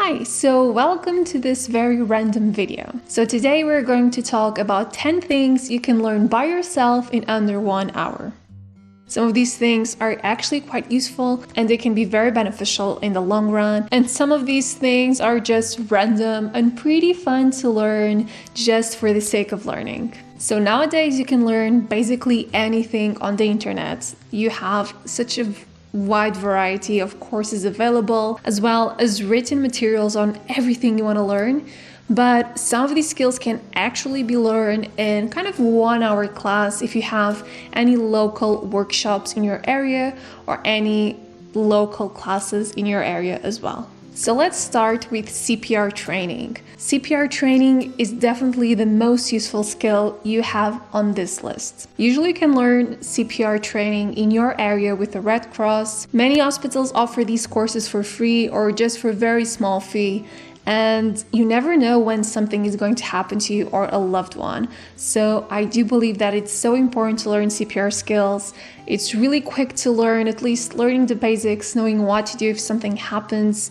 Hi, so welcome to this very random video. So today we're going to talk about 10 things you can learn by yourself in under 1 hour. Some of these things are actually quite useful and they can be very beneficial in the long run. And some of these things are just random and pretty fun to learn just for the sake of learning. So nowadays you can learn basically anything on the internet. You have such a wide variety of courses available, as well as written materials on everything you want to learn. But some of these skills can actually be learned in kind of 1 hour class if you have any local workshops in your area or any local classes in your area as well. So let's start with CPR training. CPR training is definitely the most useful skill you have on this list. Usually you can learn CPR training in your area with the Red Cross. Many hospitals offer these courses for free or just for a very small fee. And you never know when something is going to happen to you or a loved one. So I do believe that it's so important to learn CPR skills. It's really quick to learn, at least learning the basics, knowing what to do if something happens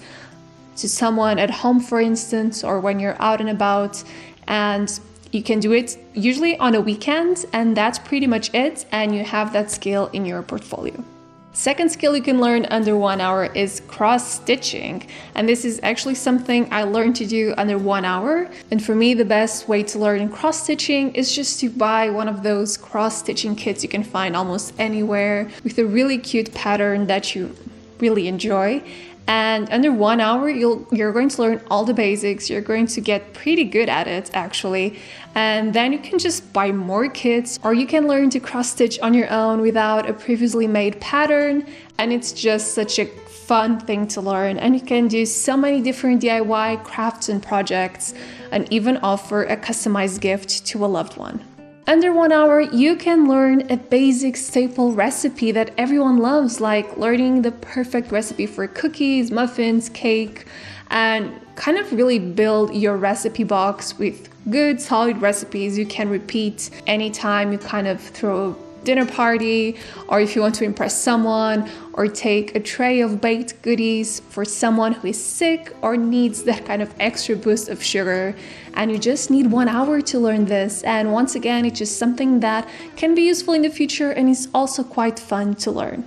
to someone at home, for instance, or when you're out and about. And you can do it usually on a weekend, and that's pretty much it. And you have that skill in your portfolio. Second skill you can learn under 1 hour is cross-stitching. And this is actually something I learned to do under 1 hour. And for me, the best way to learn cross-stitching is just to buy one of those cross-stitching kits you can find almost anywhere with a really cute pattern that you really enjoy. And under 1 hour, you're going to learn all the basics. You're going to get pretty good at it, actually. And then you can just buy more kits, or you can learn to cross-stitch on your own without a previously made pattern. And it's just such a fun thing to learn. And you can do so many different DIY crafts and projects, and even offer a customized gift to a loved one. Under 1 hour, you can learn a basic staple recipe that everyone loves, like learning the perfect recipe for cookies, muffins, cake, and kind of really build your recipe box with good, solid recipes you can repeat anytime you kind of throw a dinner party, or if you want to impress someone, or take a tray of baked goodies for someone who is sick or needs that kind of extra boost of sugar. And you just need 1 hour to learn this. And once again, it's just something that can be useful in the future and is also quite fun to learn.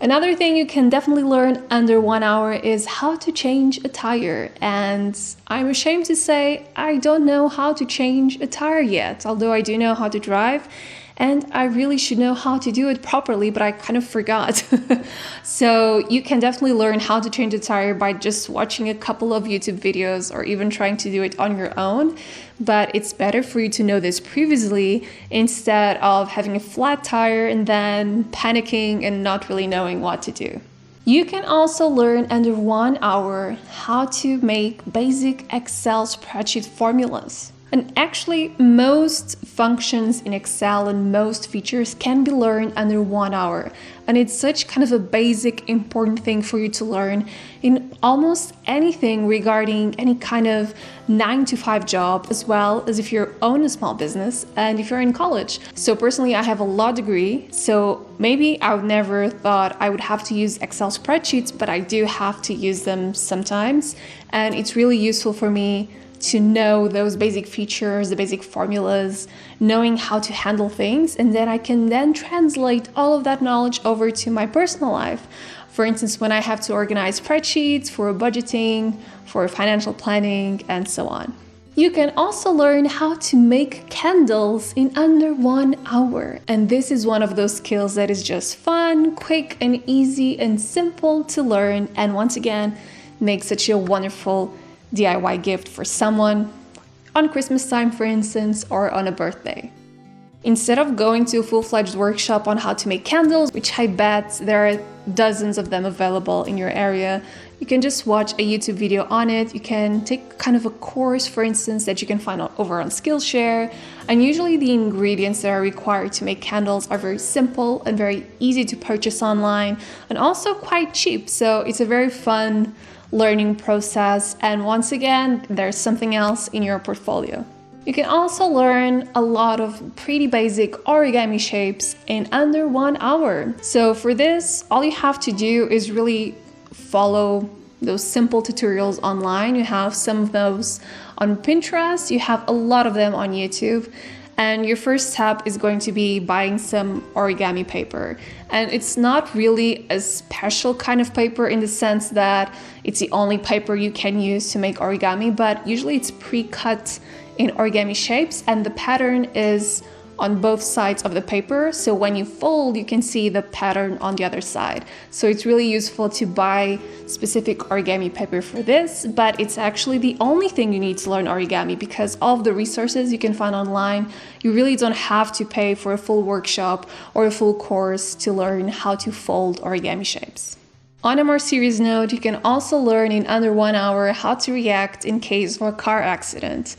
Another thing you can definitely learn under 1 hour is how to change a tire. And I'm ashamed to say I don't know how to change a tire yet, although I do know how to drive. And I really should know how to do it properly, but I kind of forgot. So you can definitely learn how to change a tire by just watching a couple of YouTube videos or even trying to do it on your own. But it's better for you to know this previously instead of having a flat tire and then panicking and not really knowing what to do. You can also learn under 1 hour how to make basic Excel spreadsheet formulas. And actually, most functions in Excel and most features can be learned under 1 hour. And it's such kind of a basic, important thing for you to learn in almost anything regarding any kind of 9-to-5 job, as well as if you own a small business and if you're in college. So personally, I have a law degree, so maybe I would never thought I would have to use Excel spreadsheets, but I do have to use them sometimes. And it's really useful for me to know those basic features, the basic formulas, knowing how to handle things, and then I can then translate all of that knowledge over to my personal life. For instance, when I have to organize spreadsheets for budgeting, for financial planning, and so on. You can also learn how to make candles in under 1 hour. And this is one of those skills that is just fun, quick, and easy, and simple to learn. And once again, makes such a wonderful DIY gift for someone on Christmas time, for instance, or on a birthday. Instead of going to a full-fledged workshop on how to make candles, which I bet there are dozens of them available in your area, you can just watch a YouTube video on it. You can take kind of a course, for instance, that you can find over on Skillshare. And usually the ingredients that are required to make candles are very simple and very easy to purchase online, and also quite cheap. So it's a very fun learning process, and once again, there's something else in your portfolio. You can also learn a lot of pretty basic origami shapes in under 1 hour. So for this, all you have to do is really follow those simple tutorials online. You have some of those on Pinterest, you have a lot of them on YouTube. And your first step is going to be buying some origami paper. And it's not really a special kind of paper in the sense that it's the only paper you can use to make origami, but usually it's pre-cut in origami shapes and the pattern is on both sides of the paper, so when you fold you can see the pattern on the other side. So it's really useful to buy specific origami paper for this, but it's actually the only thing you need to learn origami, because all of the resources you can find online, you really don't have to pay for a full workshop or a full course to learn how to fold origami shapes. On a more serious note, you can also learn in under 1 hour how to react in case of a car accident.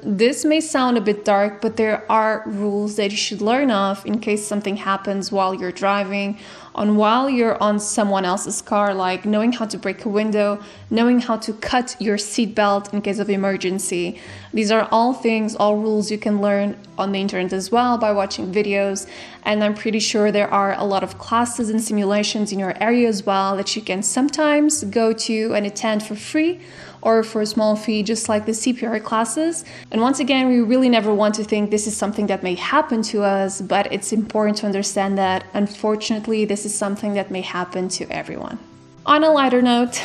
This may sound a bit dark, but there are rules that you should learn of in case something happens while you're driving, while you're on someone else's car, like knowing how to break a window, knowing how to cut your seatbelt in case of emergency. These are all things, all rules you can learn on the internet as well by watching videos. And I'm pretty sure there are a lot of classes and simulations in your area as well that you can sometimes go to and attend for free or for a small fee, just like the CPR classes. And once again, we really never want to think this is something that may happen to us, but it's important to understand that unfortunately this is something that may happen to everyone. On a lighter note,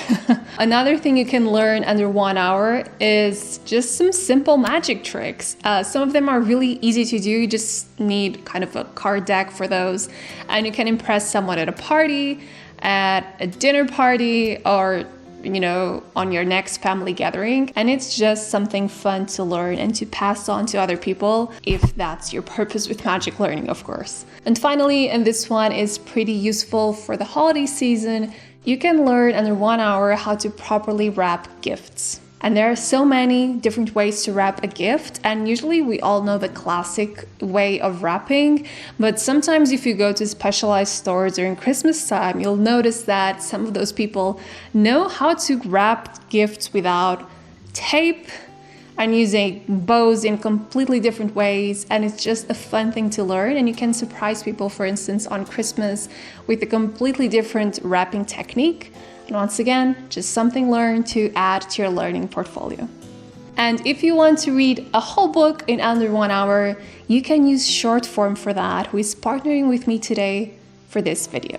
another thing you can learn under 1 hour is just some simple magic tricks. Some of them are really easy to do. You just need kind of a card deck for those, and you can impress someone at a party, at a dinner party, or on your next family gathering. And it's just something fun to learn and to pass on to other people, if that's your purpose with magic learning, of course. And finally, and this one is pretty useful for the holiday season, you can learn under 1 hour how to properly wrap gifts. And there are so many different ways to wrap a gift, and usually we all know the classic way of wrapping, but sometimes if you go to specialized stores during Christmas time, you'll notice that some of those people know how to wrap gifts without tape and using bows in completely different ways, and it's just a fun thing to learn. And you can surprise people, for instance, on Christmas with a completely different wrapping technique. And once again, just something learned to add to your learning portfolio. And if you want to read a whole book in under 1 hour, you can use Shortform for that, who is partnering with me today for this video.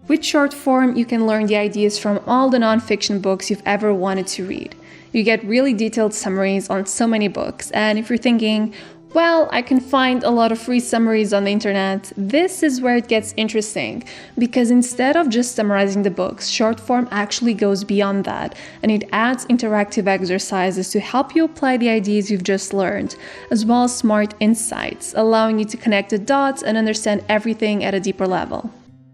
With Shortform, you can learn the ideas from all the non-fiction books you've ever wanted to read. You get really detailed summaries on so many books, and if you're thinking, well, I can find a lot of free summaries on the internet, this is where it gets interesting, because instead of just summarizing the books, Shortform actually goes beyond that, and it adds interactive exercises to help you apply the ideas you've just learned, as well as smart insights, allowing you to connect the dots and understand everything at a deeper level.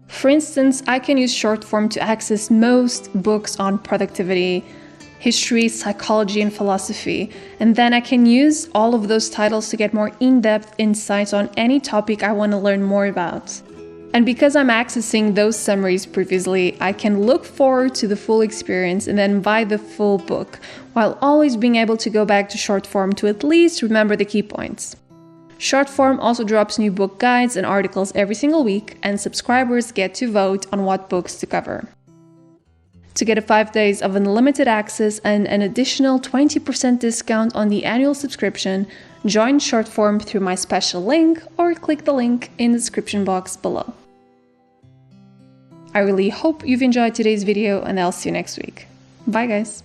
For instance, I can use Shortform to access most books on productivity, history, psychology, and philosophy, and then I can use all of those titles to get more in-depth insights on any topic I want to learn more about. And because I'm accessing those summaries previously, I can look forward to the full experience and then buy the full book, while always being able to go back to Shortform to at least remember the key points. Shortform also drops new book guides and articles every single week, and subscribers get to vote on what books to cover. To get 5 days of unlimited access and an additional 20% discount on the annual subscription, join Shortform through my special link or click the link in the description box below. I really hope you've enjoyed today's video, and I'll see you next week. Bye guys!